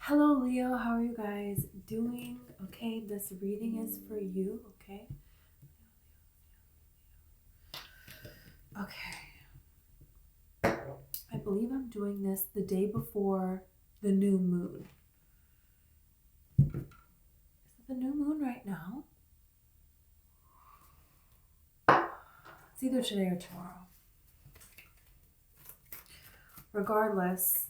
Hello, Leo. How are you guys doing? Okay, this reading is for you. Okay. Okay. I believe I'm doing this the day before the new moon. Is it the new moon right now? It's either today or tomorrow. Regardless,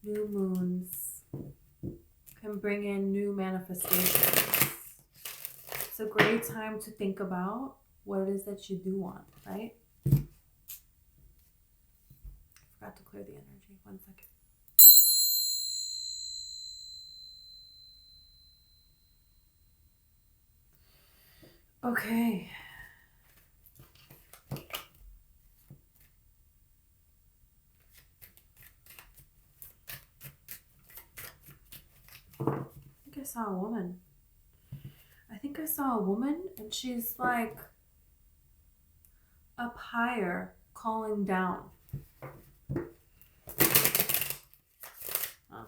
new moons can bring in new manifestations. It's a great time to think about what it is that you do want, right? Forgot to clear the energy. 1 second. Okay. I saw a woman. I think I saw a woman and she's like up higher calling down. Oh.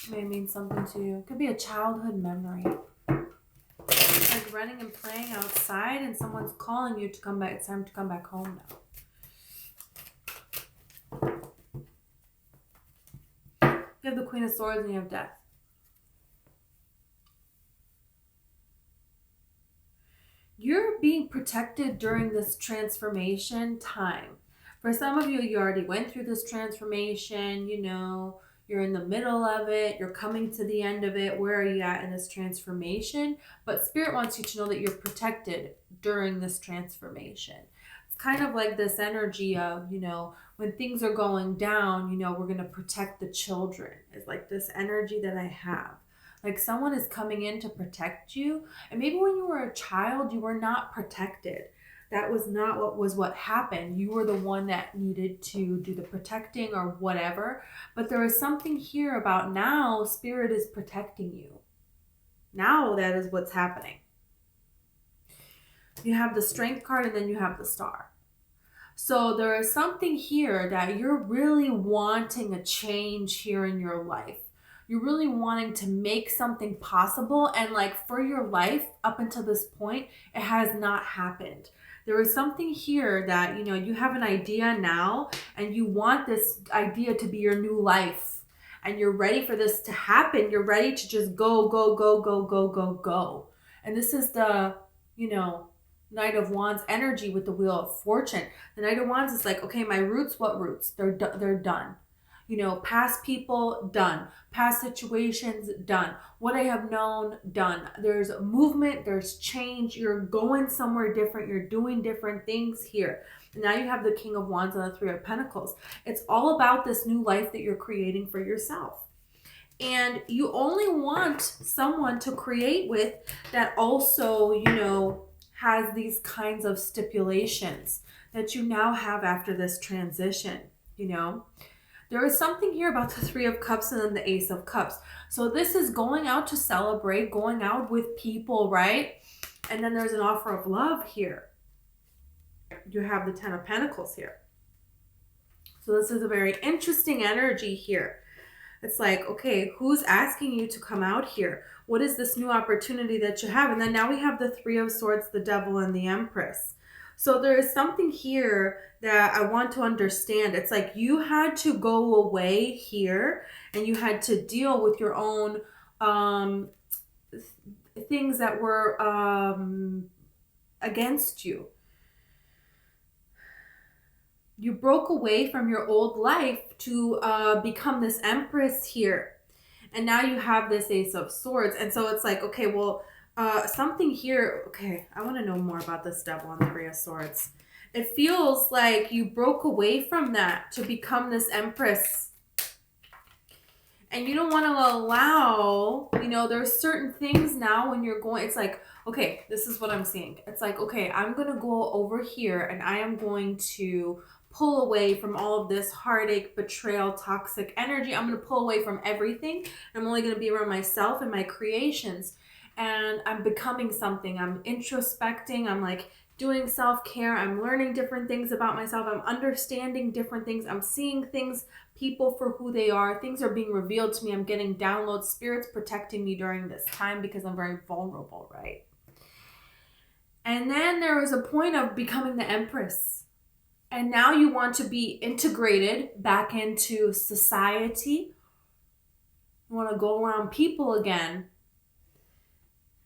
May mean something to you. It could be a childhood memory. Like running and playing outside and someone's calling you to come back. It's time to come back home now. You have the Queen of Swords and you have Death. You're being protected during this transformation time. For some of you, you already went through this transformation, you're in the middle of it, you're coming to the end of it. Where are you at in this transformation? But Spirit wants you to know that you're protected during this transformation. It's kind of like this energy of, when things are going down, we're going to protect the children. It's like this energy that I have. Like someone is coming in to protect you. And maybe when you were a child, you were not protected. That was not what happened. You were the one that needed to do the protecting or whatever. But there is something here about now Spirit is protecting you. Now that is what's happening. You have the Strength card and then you have the Star. So there is something here that you're really wanting a change here in your life. You're really wanting to make something possible. And like for your life up until this point, it has not happened. There is something here that, you have an idea now and you want this idea to be your new life. And you're ready for this to happen. You're ready to just go, go, go, go, go, go, go. And this is the, Knight of Wands energy with the Wheel of Fortune. The Knight of Wands is like, okay, my roots, what roots? They're done. Past people, done. Past situations, done. What I have known, done. There's movement, there's change. You're going somewhere different. You're doing different things here. And now you have the King of Wands and the Three of Pentacles. It's all about this new life that you're creating for yourself. And you only want someone to create with that also, has these kinds of stipulations that you now have after this transition, There is something here about the Three of Cups and then the Ace of Cups. So this is going out to celebrate, going out with people, right? And then there's an offer of love here. You have the Ten of Pentacles here. So this is a very interesting energy here. It's like, okay, who's asking you to come out here? What is this new opportunity that you have? And then now we have the Three of Swords, the Devil, and the Empress. So there is something here that I want to understand. It's like you had to go away here and you had to deal with your own things that were against you. You broke away from your old life to become this Empress here. And now you have this Ace of Swords. And so it's like, okay, well, something here. Okay, I want to know more about this Devil and the Three of Swords. It feels like you broke away from that to become this Empress. And you don't want to allow, there's certain things now when you're going, it's like, okay, this is what I'm seeing. It's like, okay, I'm going to go over here and I am going to pull away from all of this heartache, betrayal, toxic energy. I'm going to pull away from everything. I'm only going to be around myself and my creations. And I'm becoming something. I'm introspecting. I'm like doing self-care. I'm learning different things about myself. I'm understanding different things. I'm seeing things, people for who they are. Things are being revealed to me. I'm getting downloads. Spirit's protecting me during this time because I'm very vulnerable, right? And then there was a point of becoming the Empress. And now you want to be integrated back into society. You want to go around people again.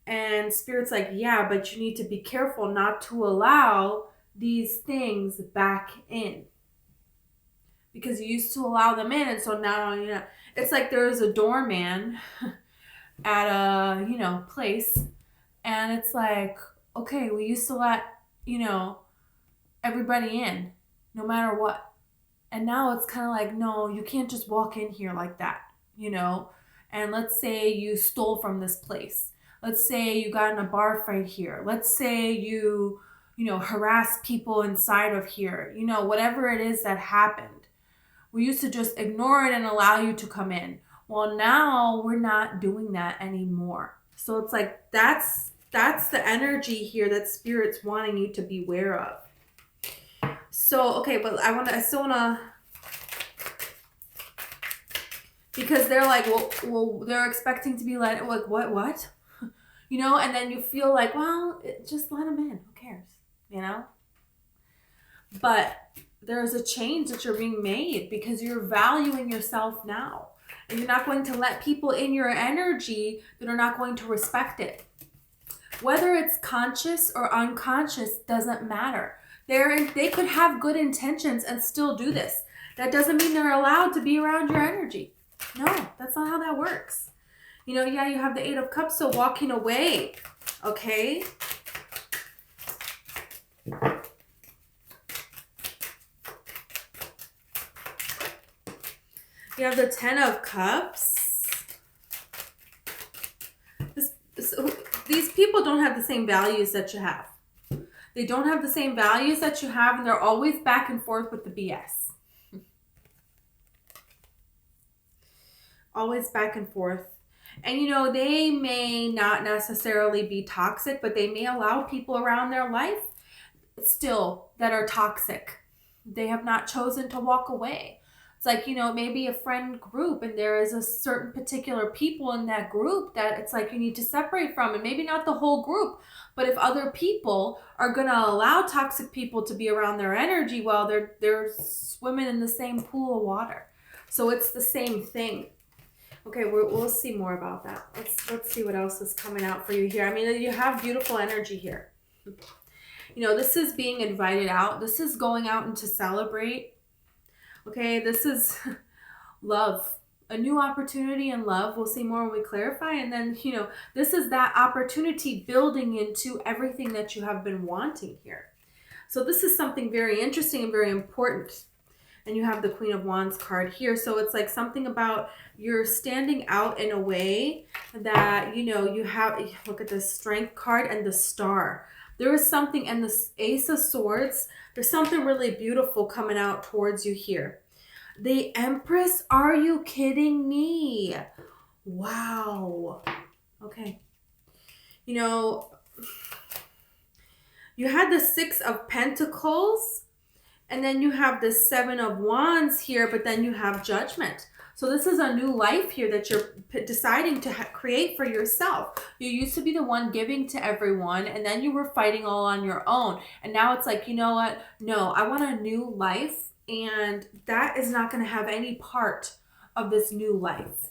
And Spirit's like, yeah, but you need to be careful not to allow these things back in. Because you used to allow them in, and so now, you know, it's like there is a doorman at a, place, and it's like, okay, we used to let, everybody in, no matter what. And now it's kind of like, no, you can't just walk in here like that, And let's say you stole from this place. Let's say you got in a bar fight here. Let's say you harass people inside of here. Whatever it is that happened. We used to just ignore it and allow you to come in. Well, now we're not doing that anymore. So it's like that's the energy here that Spirit's wanting you to be aware of. So, okay, but I still wanna, because they're like, well, they're expecting to be like what? And then you feel like, well, just let them in. Who cares? But there's a change that you're being made because you're valuing yourself now. And you're not going to let people in your energy that are not going to respect it. Whether it's conscious or unconscious doesn't matter. They could have good intentions and still do this. That doesn't mean they're allowed to be around your energy. No, that's not how that works. You have the 8 of Cups, so walking away, okay? You have the 10 of Cups. These people don't have the same values that you have. They don't have the same values that you have, and they're always back and forth with the BS. Always back and forth. And they may not necessarily be toxic, but they may allow people around their life still that are toxic. They have not chosen to walk away. It's like, maybe a friend group, and there is a certain particular people in that group that it's like you need to separate from, and maybe not the whole group, but if other people are going to allow toxic people to be around their energy, well, they're swimming in the same pool of water. So it's the same thing. Okay, we'll see more about that. Let's see what else is coming out for you here. I mean, you have beautiful energy here. This is being invited out. This is going out and to celebrate. Okay, this is love. A new opportunity in love. We'll see more when we clarify. And then, this is that opportunity building into everything that you have been wanting here. So this is something very interesting and very important. And you have the Queen of Wands card here. So it's like something about you're standing out in a way that, you have, look at the Strength card and the Star. There is something, and the Ace of Swords, there's something really beautiful coming out towards you here. The Empress, are you kidding me? Wow. Okay. You had the 6 of Pentacles. And then you have the 7 of Wands here, but then you have Judgment. So this is a new life here that you're deciding to create for yourself. You used to be the one giving to everyone, and then you were fighting all on your own. And now it's like, you know what? No, I want a new life, and that is not going to have any part of this new life.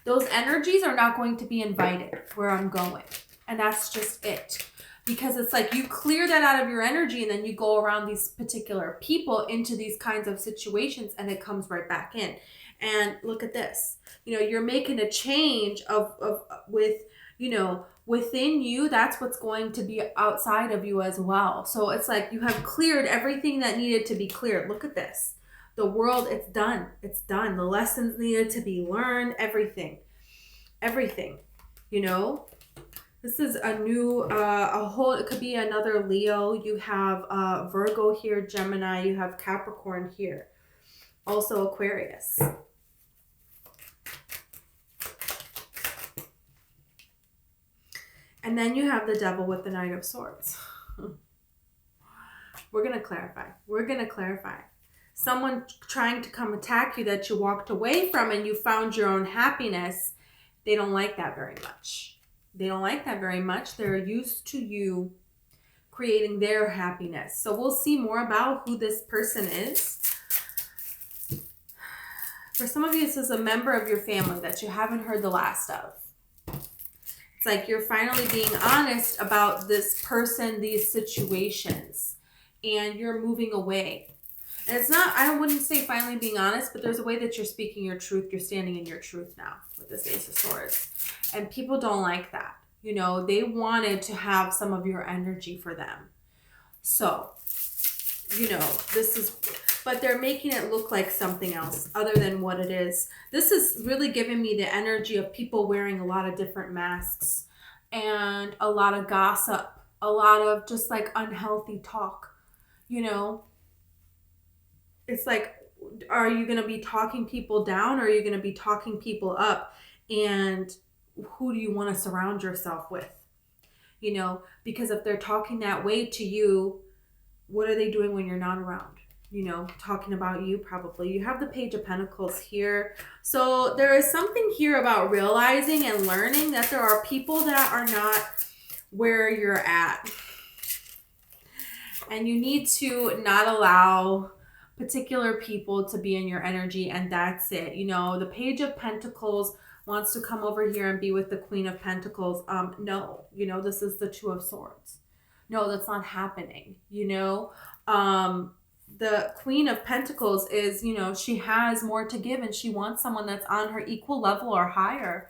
Those energies are not going to be invited where I'm going. And that's just it. Because it's like you clear that out of your energy, and then you go around these particular people into these kinds of situations, and it comes right back in. And look at this. You're making a change within you. That's what's going to be outside of you as well. So it's like you have cleared everything that needed to be cleared. Look at this. The world, it's done. It's done. The lessons needed to be learned, everything. This is a new, it could be another Leo. You have Virgo here, Gemini. You have Capricorn here. Also Aquarius. And then you have the Devil with the Knight of Swords. We're going to clarify. We're going to clarify. Someone trying to come attack you that you walked away from and you found your own happiness, they don't like that very much. They don't like that very much. They're used to you creating their happiness. So we'll see more about who this person is. For some of you, this is a member of your family that you haven't heard the last of. It's like you're finally being honest about this person, these situations, and you're moving away. And it's not, I wouldn't say finally being honest, but there's a way that you're speaking your truth. You're standing in your truth now with this Ace of Swords. And people don't like that. You know, they wanted to have some of your energy for them. So, you know, this is, but they're making it look like something else other than what it is. This is really giving me the energy of people wearing a lot of different masks and a lot of gossip, a lot of just like unhealthy talk, you know. It's like, are you going to be talking people down or are you going to be talking people up? And who do you want to surround yourself with? You know, because if they're talking that way to you, what are they doing when you're not around? You know, talking about you probably. You have the Page of Pentacles here. So there is something here about realizing and learning that there are people that are not where you're at. And you need to not allow particular people to be in your energy, and that's it. You know, the Page of Pentacles wants to come over here and be with the Queen of Pentacles. No, you know, this is the Two of Swords. No, that's not happening. You know, the Queen of Pentacles is, you know, she has more to give and she wants someone that's on her equal level or higher,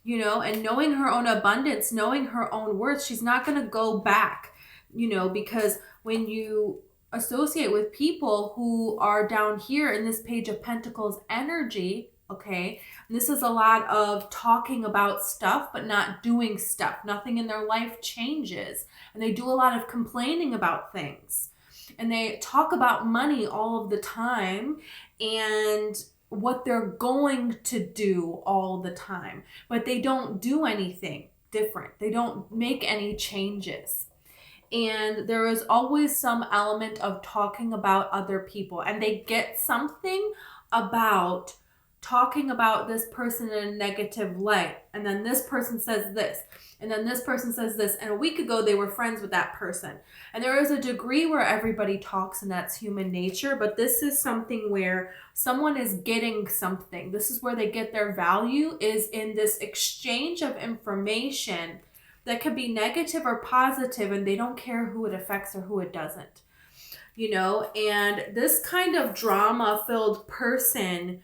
you know, and knowing her own abundance, knowing her own worth. She's not going to go back, you know, because when you associate with people who are down here in this Page of Pentacles energy, okay, and this is a lot of talking about stuff but not doing stuff. Nothing in their life changes, and they do a lot of complaining about things, and they talk about money all of the time and what they're going to do all the time, but they don't do anything different. They don't make any changes. And there is always some element of talking about other people, and they get something about talking about this person in a negative light. And then this person says this, and then this person says this. And a week ago, they were friends with that person. And there is a degree where everybody talks, and that's human nature. But this is something where someone is getting something. This is where they get their value, is in this exchange of information that could be negative or positive, and they don't care who it affects or who it doesn't, you know. And this kind of drama-filled person,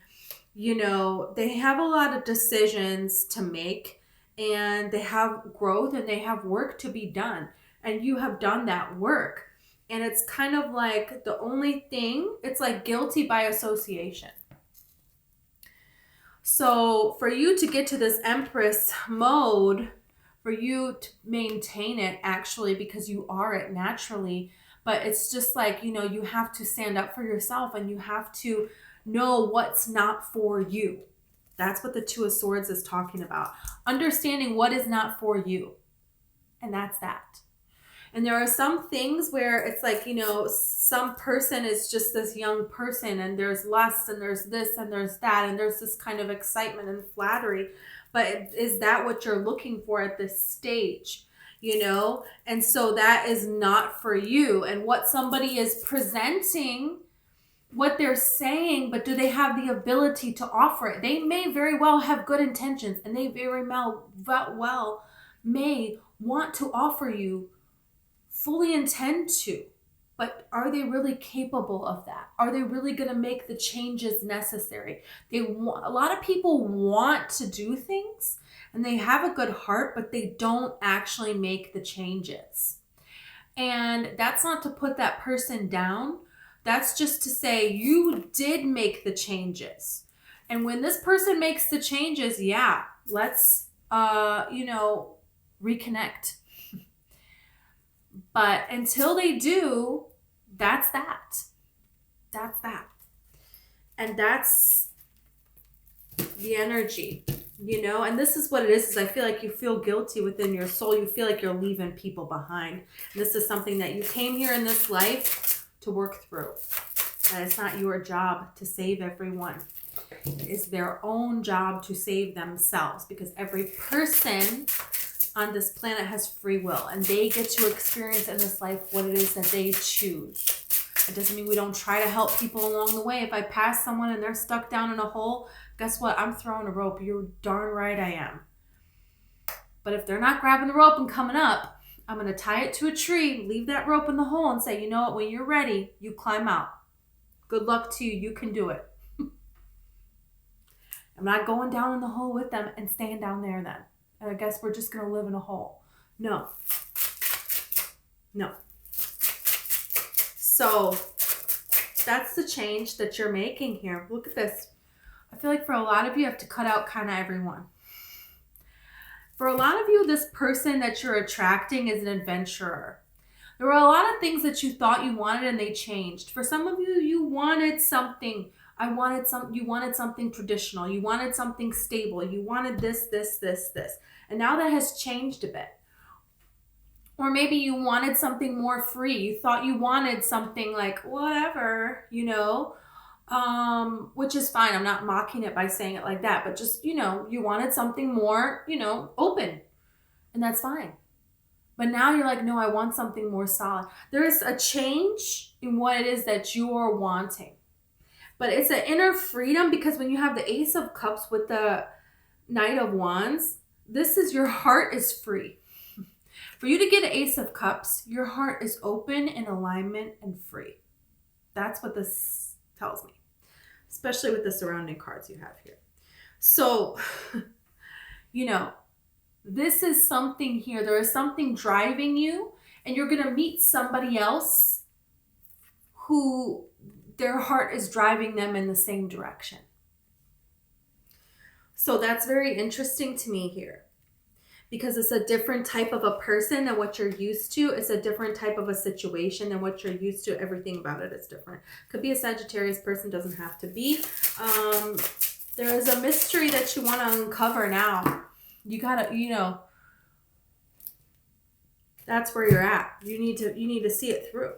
you know, they have a lot of decisions to make, and they have growth, and they have work to be done, and you have done that work. And it's kind of like the only thing, it's like guilty by association. So for you to get to this Empress mode, for you to maintain it, actually, because you are it naturally, but it's just like, you know, you have to stand up for yourself, and you have to know what's not for you. That's what the Two of Swords is talking about. Understanding what is not for you. And that's that. And there are some things where it's like, you know, some person is just this young person, and there's lust, and there's this, and there's that, and there's this kind of excitement and flattery. But is that what you're looking for at this stage? You know? And so that is not for you. And what somebody is presenting, what they're saying, but do they have the ability to offer it? They may very well have good intentions, and they very well may want to offer you, fully intend to, but are they really capable of that? Are they really going to make the changes necessary? A lot of people want to do things, and they have a good heart, but they don't actually make the changes. And that's not to put that person down. That's just to say you did make the changes. And when this person makes the changes, yeah, let's, you know, reconnect. But until they do, that's that. That's that. And that's the energy, you know? And this is what it is I feel like you feel guilty within your soul. You feel like you're leaving people behind. And this is something that you came here in this life to work through. And it's not your job to save everyone. It's their own job to save themselves, because every person on this planet has free will, and they get to experience in this life what it is that they choose. It doesn't mean we don't try to help people along the way. If I pass someone and they're stuck down in a hole, guess what? I'm throwing a rope. You're darn right I am. But if they're not grabbing the rope and coming up, I'm going to tie it to a tree, leave that rope in the hole, and say, you know what? When you're ready, you climb out. Good luck to you. You can do it. I'm not going down in the hole with them and staying down there then. And I guess we're just going to live in a hole. No. No. So that's the change that you're making here. Look at this. I feel like for a lot of you, you have to cut out kind of everyone. For a lot of you, this person that you're attracting is an adventurer. There were a lot of things that you thought you wanted and they changed. For some of you, you wanted something. You wanted something traditional. You wanted something stable. You wanted this. And now that has changed a bit. Or maybe you wanted something more free. You thought you wanted something like whatever, which is fine. I'm not mocking it by saying it like that, but just, you wanted something more, open, and that's fine. But now you're like, no, I want something more solid. There is a change in what it is that you're wanting. But it's an inner freedom, because when you have the Ace of Cups with the Knight of Wands, this is your heart is free. For you to get an Ace of Cups, your heart is open, in alignment, and free. That's what this tells me, especially with the surrounding cards you have here. So, this is something here. There is something driving you, and you're going to meet somebody else who their heart is driving them in the same direction. So that's very interesting to me here, because it's a different type of a person than what you're used to. It's a different type of a situation than what you're used to. Everything about it is different. Could be a Sagittarius person, doesn't have to be. There is a mystery that you want to uncover now. You gotta, that's where you're at. You need to see it through.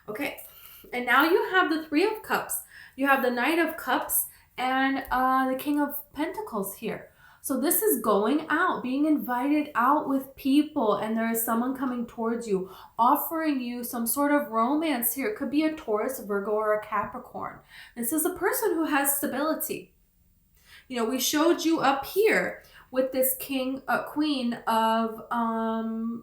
Okay. And now you have the Three of Cups. You have the Knight of Cups and the King of Pentacles here. So this is going out, being invited out with people, and there is someone coming towards you, offering you some sort of romance here. It could be a Taurus, a Virgo, or a Capricorn. This is a person who has stability. We showed you up here with this Queen of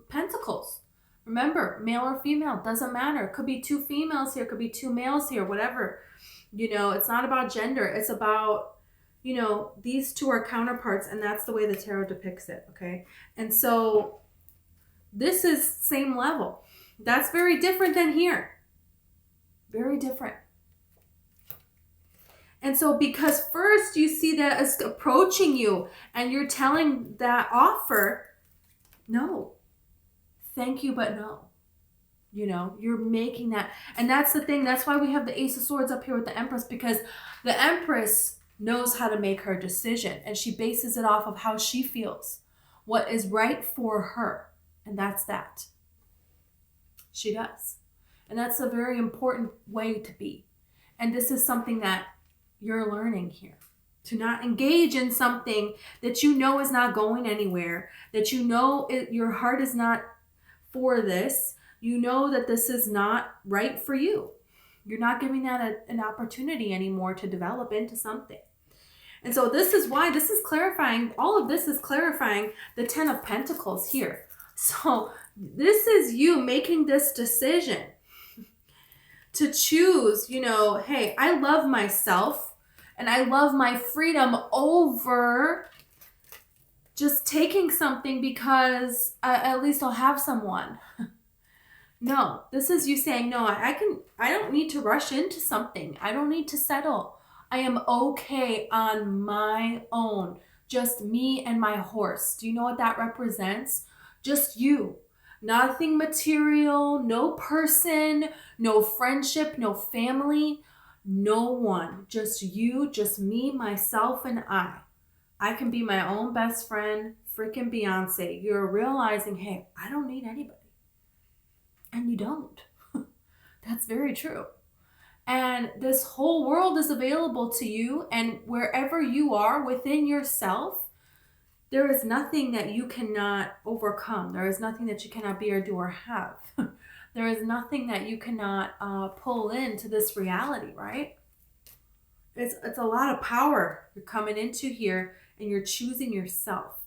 Pentacles. Remember, male or female, doesn't matter. It could be two females here, could be two males here, whatever. It's not about gender. It's about, these two are counterparts, and that's the way the tarot depicts it, okay? And so this is same level. That's very different than here. Very different. And so because first you see that it's approaching you and you're telling that offer, no. Thank you, but no. You're making that. And that's the thing. That's why we have the Ace of Swords up here with the Empress, because the Empress knows how to make her decision, and she bases it off of how she feels, what is right for her. And that's that. She does. And that's a very important way to be. And this is something that you're learning here. To not engage in something that you know is not going anywhere, that your heart is not for this. You know that this is not right for you. You're not giving that an opportunity anymore to develop into something. And so this is why this is clarifying. All of this is clarifying the Ten of Pentacles here. So this is you making this decision to choose, hey, I love myself and I love my freedom over just taking something because at least I'll have someone. No, this is you saying, no, I don't need to rush into something. I don't need to settle. I am okay on my own. Just me and my horse. Do you know what that represents? Just you. Nothing material, no person, no friendship, no family, no one. Just you, just me, myself, and I. I can be my own best friend, freaking Beyonce. You're realizing, hey, I don't need anybody. And you don't. That's very true. And this whole world is available to you, and wherever you are within yourself, there is nothing that you cannot overcome. There is nothing that you cannot be or do or have. There is nothing that you cannot pull into this reality, right? It's a lot of power you're coming into here, and you're choosing yourself.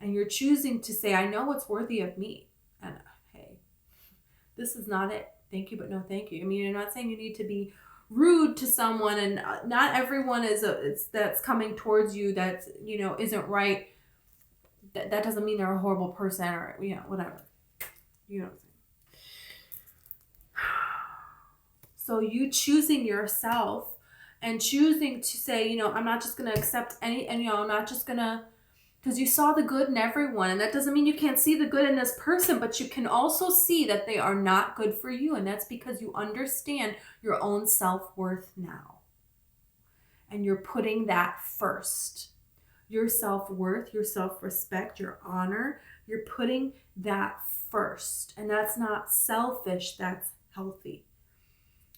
And you're choosing to say, I know what's worthy of me. And hey, this is not it. Thank you, but no thank you. I mean, you're not saying you need to be rude to someone, and not everyone that's coming towards you that, isn't right. That doesn't mean they're a horrible person, or, whatever. You know what I'm saying? So you choosing yourself and choosing to say, I'm not just going to accept any, and, I'm not just going to, because you saw the good in everyone. And that doesn't mean you can't see the good in this person, but you can also see that they are not good for you. And that's because you understand your own self-worth now. And you're putting that first. Your self-worth, your self-respect, your honor, you're putting that first. And that's not selfish, that's healthy.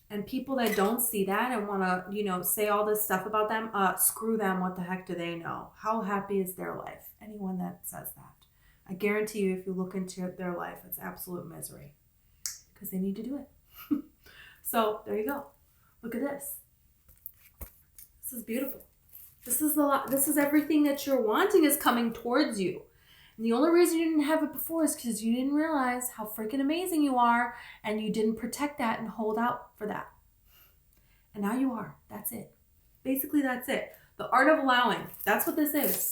And people that don't see that and want to, say all this stuff about them, screw them. What the heck do they know? How happy is their life? Anyone that says that. I guarantee you, if you look into their life, it's absolute misery. Because they need to do it. So, there you go. Look at this. This is beautiful. This is everything that you're wanting is coming towards you. And the only reason you didn't have it before is because you didn't realize how freaking amazing you are, and you didn't protect that and hold out for that. And now you are. That's it. Basically, that's it. The art of allowing. That's what this is.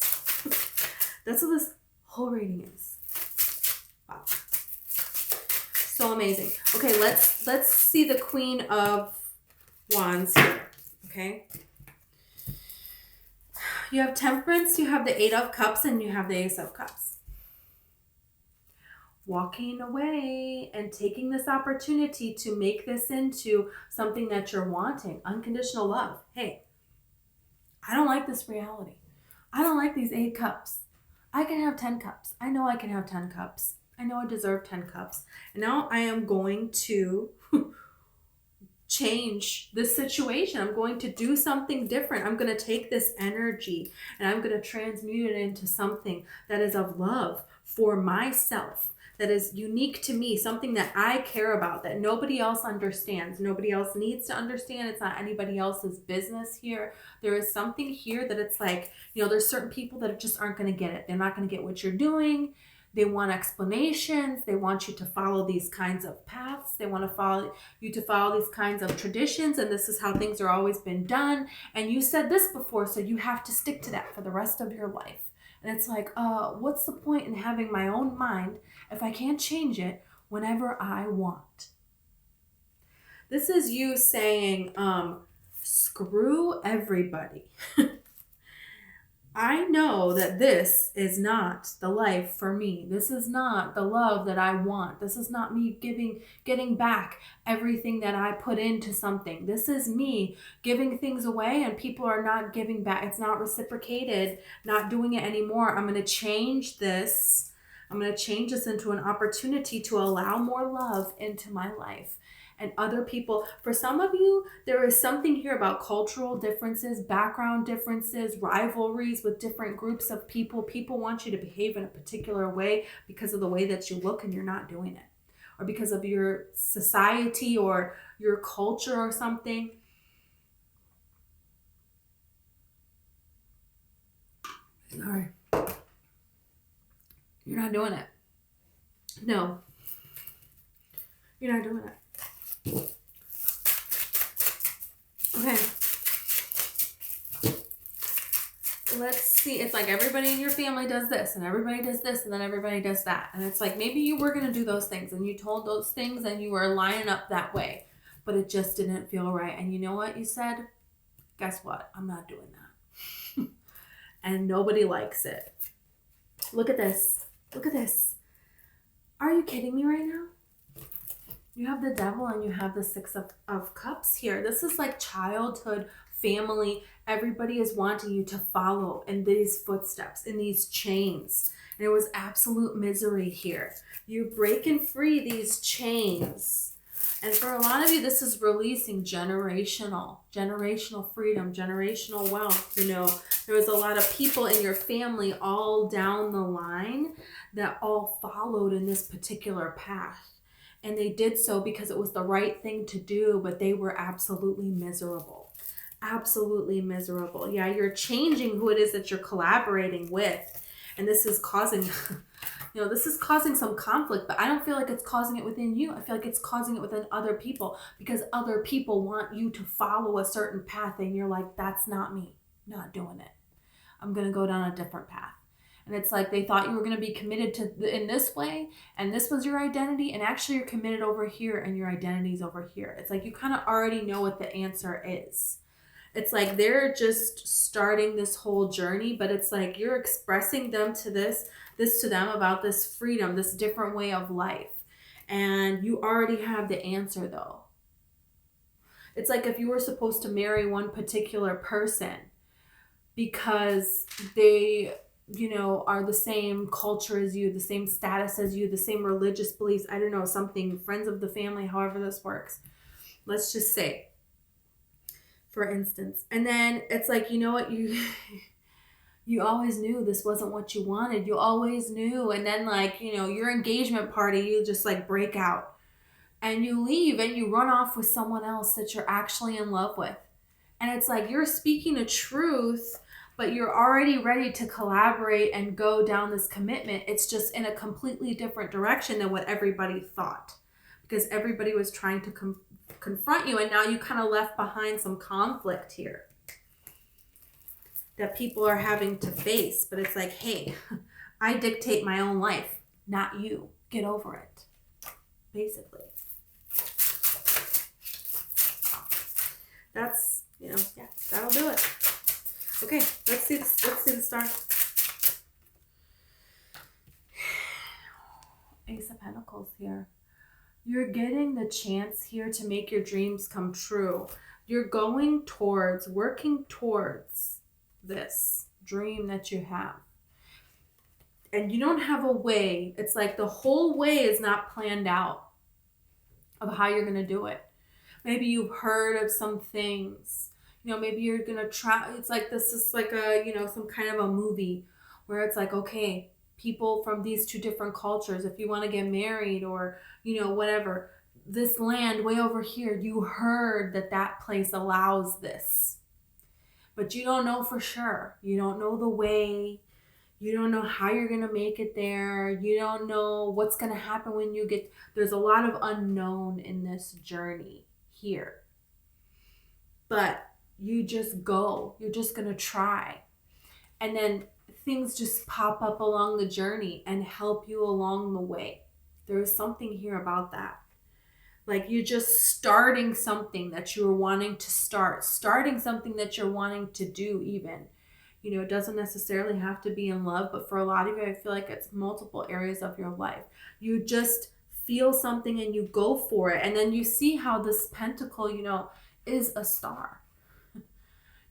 That's what this whole reading is. Wow. So amazing. Okay, let's see the Queen of Wands here. Okay. You have Temperance, you have the Eight of Cups, and you have the Ace of Cups. Walking away and taking this opportunity to make this into something that you're wanting. Unconditional love. Hey, I don't like this reality. I don't like these 8 cups. I can have 10 cups. I know I can have 10 cups. I know I deserve 10 cups. And now I am going to change this situation. I'm going to do something different. I'm going to take this energy and I'm going to transmute it into something that is of love for myself, that is unique to me, something that I care about, that nobody else understands, nobody else needs to understand. It's not anybody else's business here. There is something here that it's like, there's certain people that just aren't going to get it. They're not going to get what you're doing. They want explanations. They want you to follow these kinds of paths. They want you to follow these kinds of traditions. And this is how things are always been done. And you said this before, so you have to stick to that for the rest of your life. And it's like, what's the point in having my own mind if I can't change it whenever I want? This is you saying, screw everybody. I know that this is not the life for me. This is not the love that I want. This is not me getting back everything that I put into something. This is me giving things away and people are not giving back. It's not reciprocated, not doing it anymore. I'm going to change this. I'm going to change this into an opportunity to allow more love into my life. And other people, for some of you, there is something here about cultural differences, background differences, rivalries with different groups of people. People want you to behave in a particular way because of the way that you look and you're not doing it. Or because of your society or your culture or something. All right. You're not doing it. No. You're not doing it. Okay. Let's see. It's like everybody in your family does this and everybody does this and then everybody does that. And it's like maybe you were going to do those things and you told those things and you were lining up that way, but it just didn't feel right. And you know what you said? Guess what? I'm not doing that. And nobody likes it. Look at this. Look at this. Are you kidding me right now? You have the Devil and you have the Six of Cups here. This is like childhood, family. Everybody is wanting you to follow in these footsteps, in these chains. And it was absolute misery here. You're breaking free these chains And for a lot of you, this is releasing generational freedom, generational wealth. You know, there was a lot of people in your family all down the line that all followed in this particular path. And they did so because it was the right thing to do, but they were absolutely miserable. Absolutely miserable. Yeah, you're changing who it is that you're collaborating with. And this is causing, this is causing some conflict, but I don't feel like it's causing it within you. I feel like it's causing it within other people because other people want you to follow a certain path and you're like, that's not me, not doing it. I'm going to go down a different path. And it's like they thought you were going to be committed to in this way and this was your identity, and actually you're committed over here and your identity's over here. It's like you kind of already know what the answer is. It's like they're just starting this whole journey, but it's like you're expressing them to this to them about this freedom, this different way of life. And you already have the answer though. It's like if you were supposed to marry one particular person because they, are the same culture as you, the same status as you, the same religious beliefs, I don't know, something, friends of the family, however this works. Let's just say, for instance. And then it's like, you know what, you always knew this wasn't what you wanted. You always knew. And then like, your engagement party, you just like break out and you leave and you run off with someone else that you're actually in love with. And it's like, you're speaking a truth, but you're already ready to collaborate and go down this commitment. It's just in a completely different direction than what everybody thought, because everybody was trying to confront you, and now you kind of left behind some conflict here that people are having to face. But it's like, hey, I dictate my own life, not you. Get over it, basically. That's, that'll do it. Okay, let's see the star. Ace of Pentacles here. You're getting the chance here to make your dreams come true. You're working towards this dream that you have. And you don't have a way. It's like the whole way is not planned out of how you're going to do it. Maybe you've heard of some things. Maybe you're going to try. It's like this is like a, some kind of a movie where it's like, okay, people from these two different cultures, if you want to get married or, whatever, this land way over here, you heard that place allows this. But you don't know for sure. You don't know the way. You don't know how you're going to make it there. You don't know what's going to happen when you get. There's a lot of unknown in this journey here. But you just go. You're just going to try. And then things just pop up along the journey and help you along the way. There is something here about that. Like you're just starting something that you're wanting to starting something that you're wanting to do even. It doesn't necessarily have to be in love, but for a lot of you, I feel like it's multiple areas of your life. You just feel something and you go for it. And then you see how this pentacle, is a star.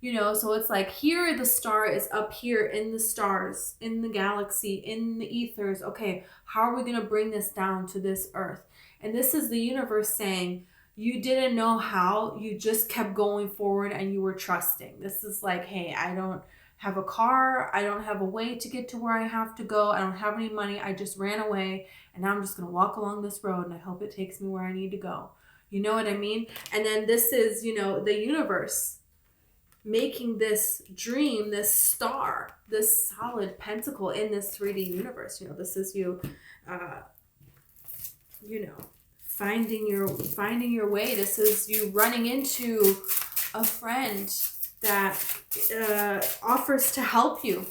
So it's like here the star is up here in the stars, in the galaxy, in the ethers. Okay, how are we going to bring this down to this earth? And this is the universe saying, you didn't know how, you just kept going forward and you were trusting. This is like, hey, I don't have a car. I don't have a way to get to where I have to go. I don't have any money. I just ran away and now I'm just going to walk along this road and I hope it takes me where I need to go. You know what I mean? And then this is, the universe making this dream, this star, this solid pentacle in this 3D universe. This is you, finding your way. This is you running into a friend that offers to help you,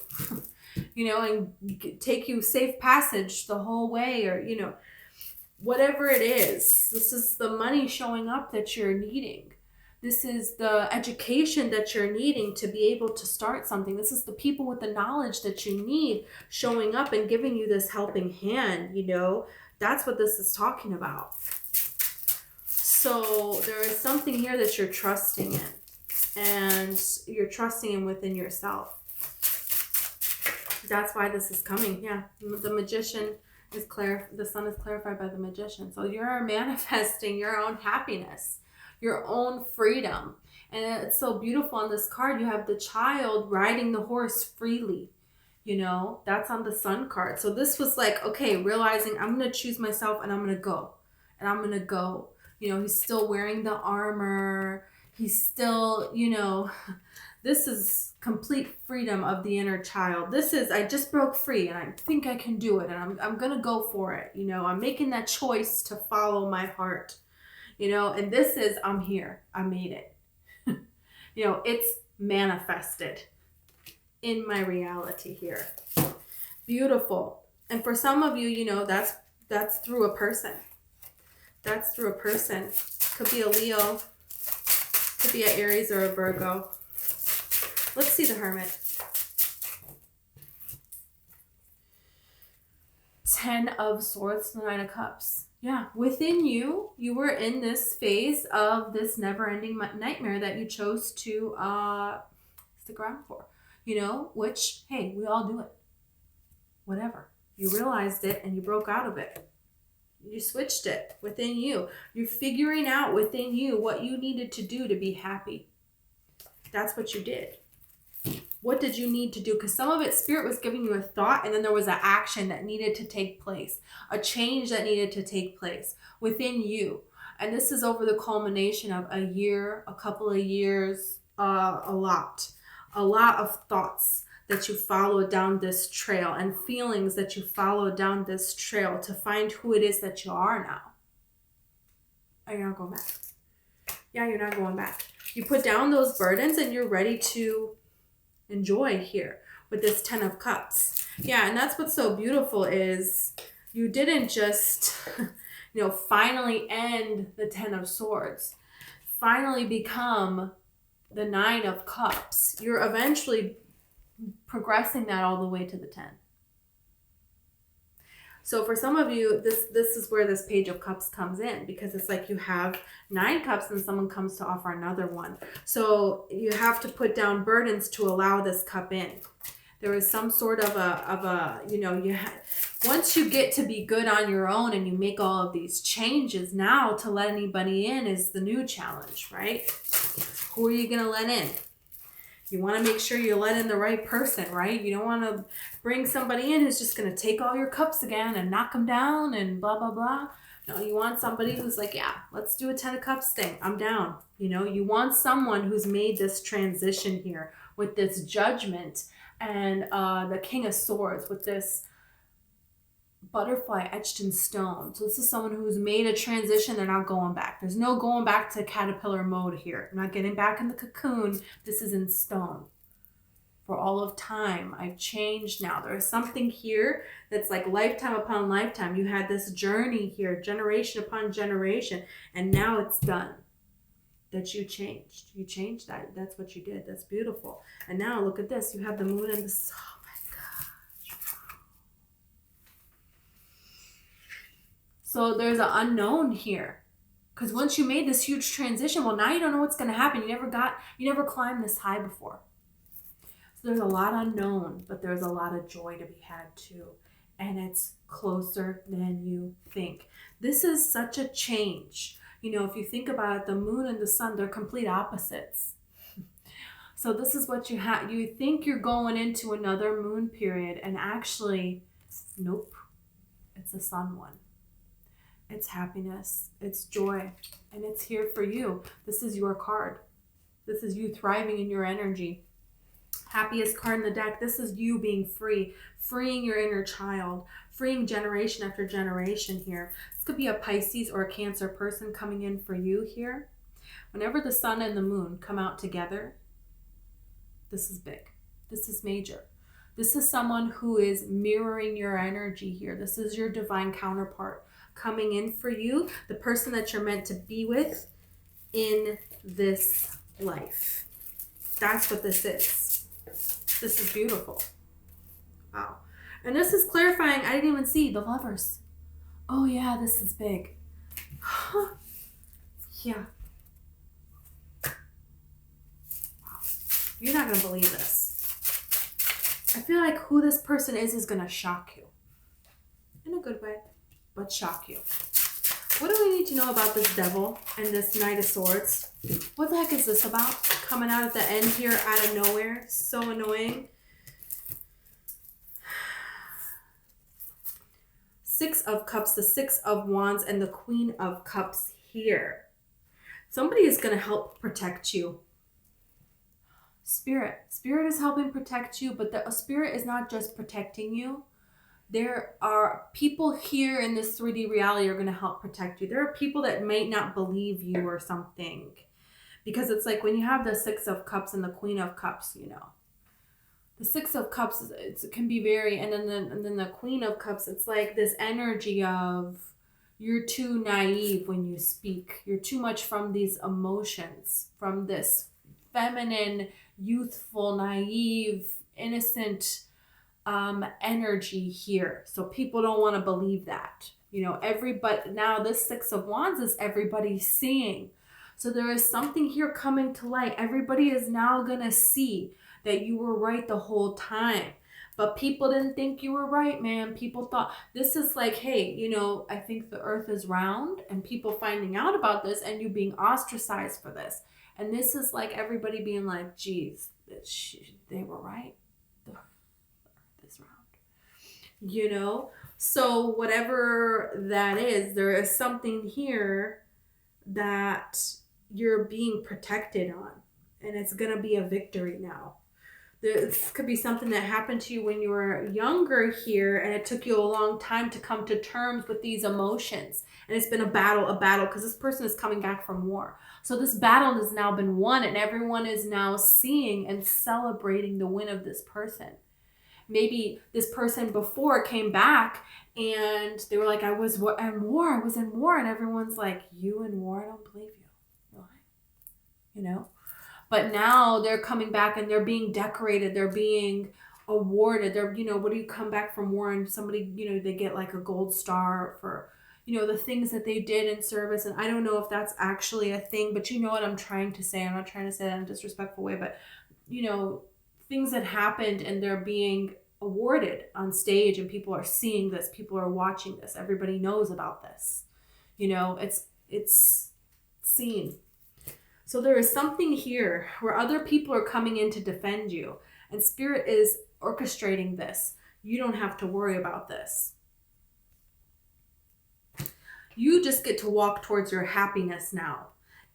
and take you safe passage the whole way, or, whatever it is. This is the money showing up that you're needing. This is the education that you're needing to be able to start something. This is the people with the knowledge that you need showing up and giving you this helping hand, That's what this is talking about. So there is something here that you're trusting in. And you're trusting in within yourself. That's why this is coming. Yeah, the Magician The sun is clarified by the magician. So you're manifesting your own happiness, your own freedom. And it's so beautiful on this card. You have the child riding the horse freely. You know, that's on the sun card. So this was like, okay, realizing I'm going to choose myself and I'm going to go. And I'm going to go. You know, he's still wearing the armor. He's still, you know, this is complete freedom of the inner child. This is, I just broke free and I think I can do it. And I'm going to go for it. You know, I'm making that choice to follow my heart. You know, and this is, I'm here. I made it. You know, it's manifested in my reality here. Beautiful. And for some of you, you know, that's through a person. That's through a person. Could be a Leo. Could be an Aries or a Virgo. Let's see the Hermit. 10 of Swords, the 9 of Cups. Yeah, within you, you were in this phase of this never-ending nightmare that you chose to stick around for. You know, which, hey, we all do it. Whatever. You realized it and you broke out of it. You switched it within you. You're figuring out within you what you needed to do to be happy. That's what you did. What did you need to do? Because some of it, Spirit was giving you a thought, and then there was an action that needed to take place, a change that needed to take place within you. And this is over the culmination of a year, a couple of years, a lot of thoughts that you followed down this trail and feelings that you followed down this trail to find who it is that you are now. Are you not going back? Yeah, you're not going back. You put down those burdens and you're ready to enjoy here with this 10 of Cups. Yeah, and that's what's so beautiful is you didn't just, you know, finally end the 10 of Swords, finally become the 9 of Cups. You're eventually progressing that all the way to the 10. So for some of you, this is where this Page of Cups comes in, because it's like you have 9 cups and someone comes to offer another one. So you have to put down burdens to allow this cup in. There is some sort of a you know, once you get to be good on your own and you make all of these changes, now to let anybody in is the new challenge, right? Who are you going to let in? You want to make sure you let in the right person, right? You don't want to bring somebody in who's just going to take all your cups again and knock them down and blah, blah, blah. No, you want somebody who's like, yeah, let's do a 10 of Cups thing. I'm down. You know, you want someone who's made this transition here with this Judgment and the King of Swords with this butterfly etched in stone. So this is someone who's made a transition. They're not going back. There's no going back to caterpillar mode here. I'm not getting back in the cocoon. This is in stone. For all of time, I've changed now. There's something here that's like lifetime upon lifetime. You had this journey here, generation upon generation, and now it's done. That you changed. You changed that. That's what you did. That's beautiful. And now look at this. You have the moon and the sun. So there's an unknown here. Because once you made this huge transition, well, now you don't know what's going to happen. You never climbed this high before. So there's a lot unknown, but there's a lot of joy to be had too. And it's closer than you think. This is such a change. You know, if you think about it, the moon and the sun, they're complete opposites. So this is what you have. You think you're going into another moon period, and actually, nope. It's a sun one. It's happiness, it's joy, and it's here for you. This is your card. This is you thriving in your energy. Happiest card in the deck. This is you being free, freeing your inner child, freeing generation after generation here. This could be a Pisces or a Cancer person coming in for you here. Whenever the sun and the moon come out together, this is big. This is major. This is someone who is mirroring your energy here. This is your divine counterpart coming in for you, the person that you're meant to be with in this life. That's what this is. This is beautiful. Wow. And this is clarifying. I didn't even see the Lovers. Oh yeah, this is big. Yeah. Wow. You're not going to believe this. I feel like who this person is going to shock you. in a good way, but shock you. What do we need to know about this devil and this Knight of Swords? What the heck is this about? Coming out at the end here out of nowhere. So annoying. Six of Cups, the Six of Wands, and the Queen of Cups here. Somebody is going to help protect you. Spirit. Spirit is helping protect you, but the Spirit is not just protecting you. There are people here in this 3D reality are going to help protect you. There are people that might not believe you or something. Because it's like when you have the Six of Cups and the Queen of Cups, you know. The Six of Cups, it can be very, and then the Queen of Cups, it's like this energy of you're too naive when you speak. You're too much from these emotions, from this feminine, youthful, naive, innocent energy here. So people don't want to believe that. You know, everybody, now this Six of Wands is everybody seeing. So there is something here coming to light. Everybody is now going to see that you were right the whole time. But people didn't think you were right, man. People thought this is like, hey, you know, I think the earth is round, and people finding out about this and you being ostracized for this. And this is like everybody being like, geez, they were right. The earth is round. You know? So whatever that is, there is something here that you're being protected on. And it's going to be a victory now. This could be something that happened to you when you were younger here, and it took you a long time to come to terms with these emotions. And it's been a battle, because this person is coming back from war. So this battle has now been won, and everyone is now seeing and celebrating the win of this person. Maybe this person before came back and they were like, I was in war. And everyone's like, you in war? I don't believe you. You're lying. You know? But now they're coming back and they're being decorated. They're being awarded. They're, you know, what do you come back from war and somebody, you know, they get like a gold star for, you know, the things that they did in service. And I don't know if that's actually a thing, but you know what I'm trying to say. I'm not trying to say that in a disrespectful way, but, you know, things that happened and they're being awarded on stage and people are seeing this. People are watching this. Everybody knows about this. You know, it's seen. So there is something here where other people are coming in to defend you, and Spirit is orchestrating this. You don't have to worry about this. You just get to walk towards your happiness now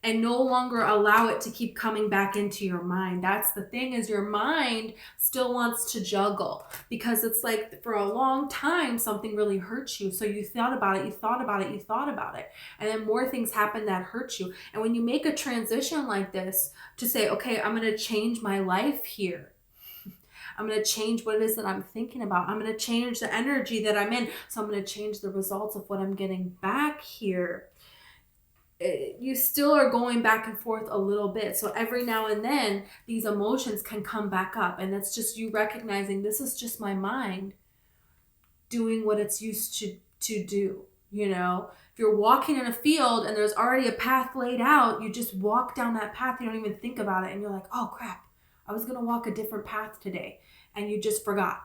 and no longer allow it to keep coming back into your mind. That's the thing, is your mind still wants to juggle, because it's like for a long time something really hurt you. So you thought about it, and then more things happen that hurt you. And when you make a transition like this to say, okay, I'm going to change my life here. I'm going to change what it is that I'm thinking about. I'm going to change the energy that I'm in. So I'm going to change the results of what I'm getting back here. You still are going back and forth a little bit. So every now and then these emotions can come back up, and that's just you recognizing this is just my mind doing what it's used to do. You know, if you're walking in a field and there's already a path laid out, you just walk down that path. You don't even think about it. And you're like, oh crap, I was going to walk a different path today. And you just forgot,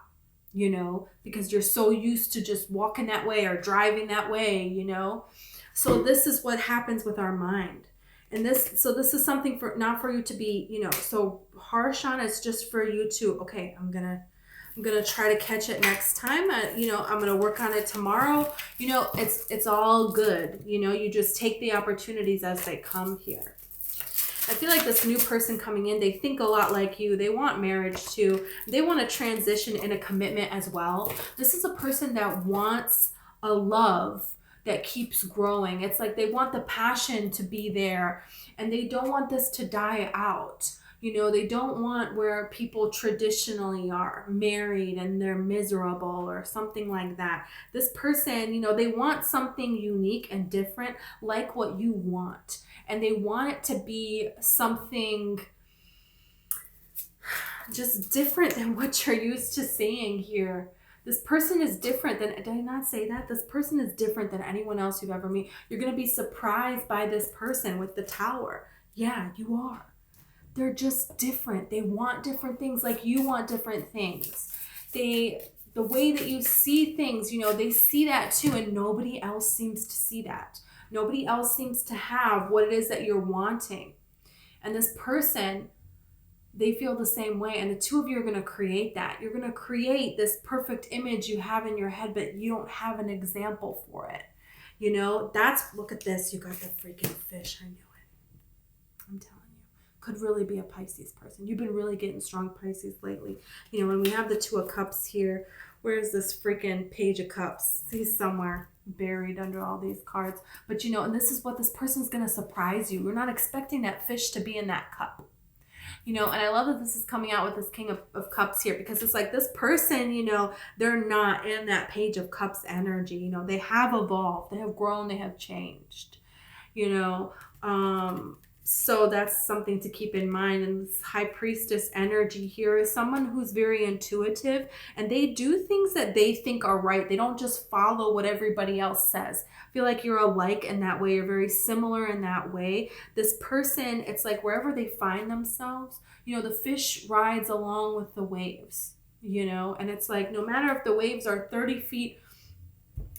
you know, because you're so used to just walking that way or driving that way, you know. So this is what happens with our mind. And this is something for not for you to be, you know, so harsh on. It's just for you to, okay, I'm gonna try to catch it next time. You know, I'm gonna work on it tomorrow. You know, it's all good. You know, you just take the opportunities as they come here. I feel like this new person coming in, they think a lot like you. They want marriage too. They want to transition in a commitment as well. This is a person that wants a love that keeps growing. It's like they want the passion to be there, and they don't want this to die out. You know, they don't want where people traditionally are married and they're miserable or something like that. This person, you know, they want something unique and different like what you want. And they want it to be something just different than what you're used to seeing here. This person is different than, did I not say that? This person is different than anyone else you've ever met. You're going to be surprised by this person with the Tower. Yeah, you are. They're just different. They want different things like you want different things. They the way that you see things, you know, they see that too, and nobody else seems to see that. Nobody else seems to have what it is that you're wanting. And this person, they feel the same way. And the two of you are going to create that. You're going to create this perfect image you have in your head, but you don't have an example for it. You know, look at this. You got the freaking fish. I knew it. I'm telling you. Could really be a Pisces person. You've been really getting strong Pisces lately. You know, when we have the Two of Cups here, where's this freaking Page of Cups? He's somewhere buried under all these cards. But you know, and this is what this person's going to surprise you. We're not expecting that fish to be in that cup. You know, and I love that this is coming out with this King of Cups here, because it's like this person, you know, they're not in that Page of Cups energy. You know, they have evolved, they have grown, they have changed, you know. So that's something to keep in mind. And this High Priestess energy here is someone who's very intuitive, and they do things that they think are right. They don't just follow what everybody else says. I feel like you're alike in that way. You're very similar in that way. This person, it's like wherever they find themselves, you know, the fish rides along with the waves, you know, and it's like no matter if the waves are 30 feet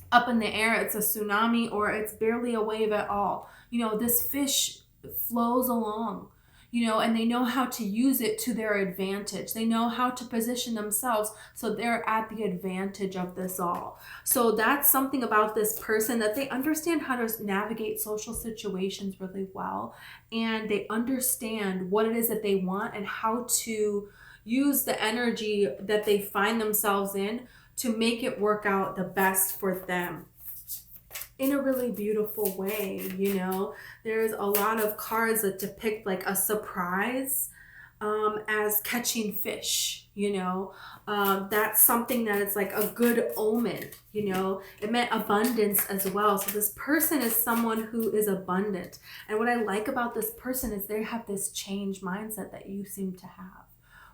up in the air, it's a tsunami, or it's barely a wave at all. You know, this fish flows along, you know, and they know how to use it to their advantage. They know how to position themselves so they're at the advantage of this all. So that's something about this person, that they understand how to navigate social situations really well, and they understand what it is that they want and how to use the energy that they find themselves in to make it work out the best for them in a really beautiful way. You know, there's a lot of cards that depict like a surprise as catching fish, you know. That's something that is like a good omen, you know. It meant abundance as well. So this person is someone who is abundant. And what I like about this person is they have this change mindset that you seem to have,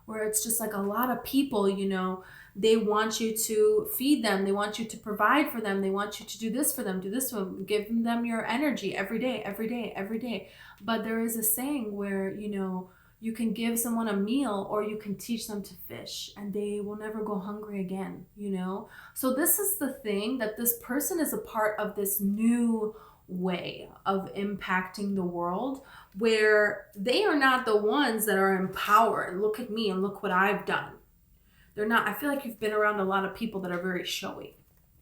where it's just like a lot of people, you know, they want you to feed them. They want you to provide for them. They want you to do this for them, do this for them, give them your energy every day, every day, every day. But there is a saying where, you know, you can give someone a meal or you can teach them to fish, and they will never go hungry again, you know? So this is the thing, that this person is a part of this new way of impacting the world, where they are not the ones that are in power and look at me and look what I've done. They're not. I feel like you've been around a lot of people that are very showy.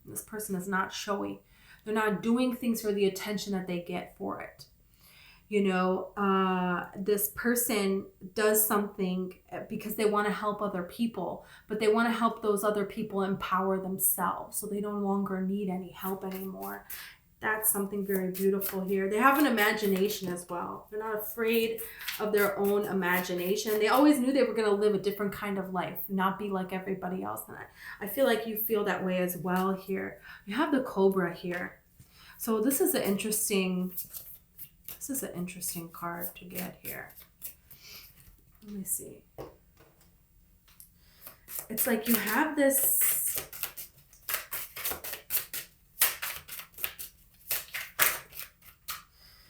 This person is not showy. They're not doing things for the attention that they get for it. You know, this person does something because they want to help other people, but they want to help those other people empower themselves, so they no longer need any help anymore. That's something very beautiful here. They have an imagination as well. They're not afraid of their own imagination. They always knew they were going to live a different kind of life, not be like everybody else. And I feel like you feel that way as well here. You have the Cobra here. So this is an interesting card to get here. Let me see. It's like you have this...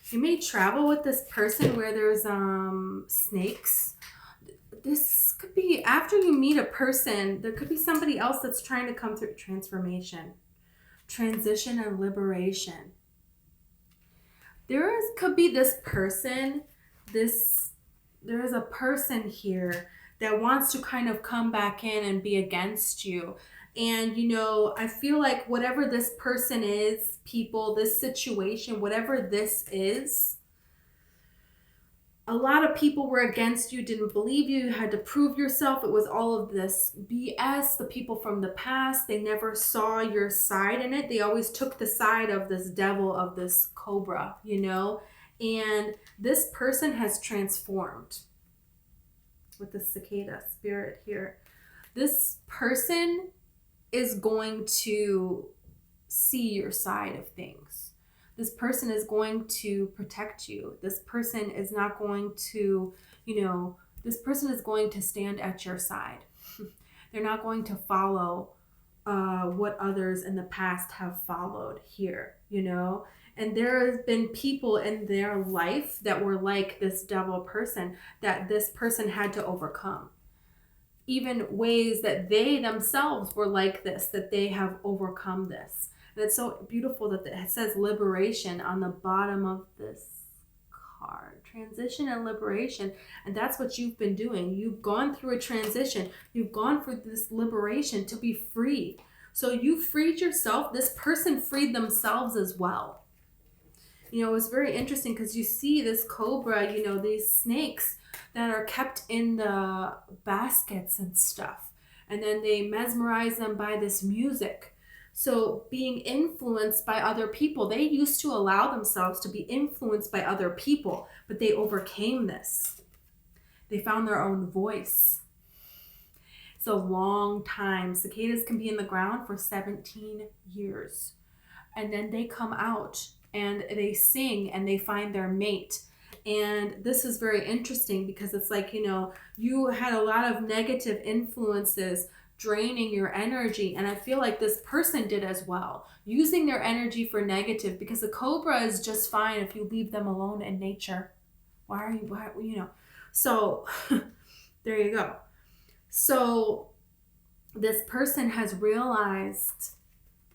You may travel with this person where there's snakes. This could be after you meet a person, there could be somebody else that's trying to come through transformation, transition, and liberation. Could be this person, there is a person here that wants to kind of come back in and be against you. And, you know, I feel like whatever this person is, people, this situation, whatever this is, a lot of people were against you, didn't believe you, you had to prove yourself. It was all of this BS. The people from the past, they never saw your side in it. They always took the side of this devil, of this cobra, you know. And this person has transformed with the cicada spirit here. This person is going to see your side of things. This person is going to protect you. This person is not going to, you know, this person is going to stand at your side. They're not going to follow what others in the past have followed here, you know. And there have been people in their life that were like this devil person that this person had to overcome. even ways that they themselves were like this, that they have overcome this. And it's so beautiful that it says liberation on the bottom of this card. Transition and liberation. And that's what you've been doing. You've gone through a transition. You've gone through this liberation to be free. So you freed yourself. This person freed themselves as well. You know, it's very interesting because you see this cobra, you know, these snakes that are kept in the baskets and stuff. And then they mesmerize them by this music. So being influenced by other people, they used to allow themselves to be influenced by other people, but they overcame this. They found their own voice. It's a long time. Cicadas can be in the ground for 17 years. And then they come out and they sing and they find their mate. And this is very interesting because it's like, you know, you had a lot of negative influences draining your energy, and I feel like this person did as well, using their energy for negative, because a cobra is just fine if you leave them alone in nature. Why, you know? So there you go. So this person has realized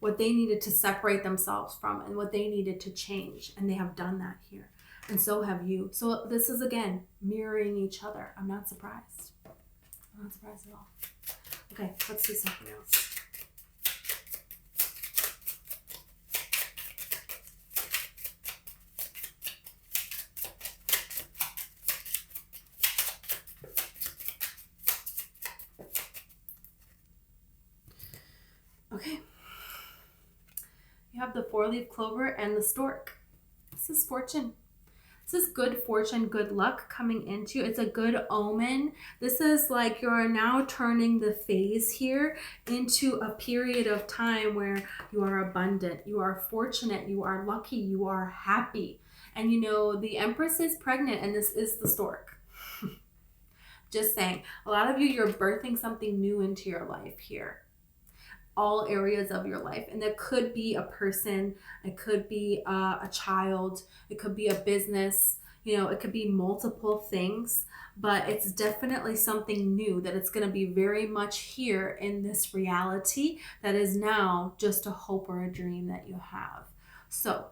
what they needed to separate themselves from and what they needed to change, and they have done that here, and so have you. So this is, again, mirroring each other. I'm not surprised. I'm not surprised at all. Okay, let's do something else. Okay. You have the 4-leaf clover and the stork. This is fortune. This is good fortune, good luck coming into you. It's a good omen. This is like you're now turning the phase here into a period of time where you are abundant, you are fortunate, you are lucky, you are happy. And you know, the Empress is pregnant, and this is the stork. Just saying. A lot of you, you're birthing something new into your life here. All areas of your life, and it could be a person, it could be a child, it could be a business, you know, it could be multiple things, but it's definitely something new that it's going to be very much here in this reality that is now just a hope or a dream that you have. So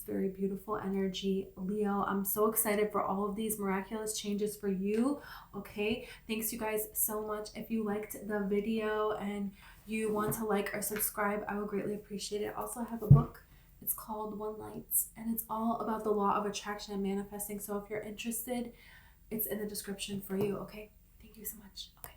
very beautiful energy, Leo. I'm so excited for all of these miraculous changes for you. Okay, thanks you guys so much. If you liked the video and you want to like or subscribe, I would greatly appreciate it. Also, I have a book. It's called One Lights, and it's all about the law of attraction and manifesting. So if you're interested, it's in the description for you. Okay, thank you so much. Okay.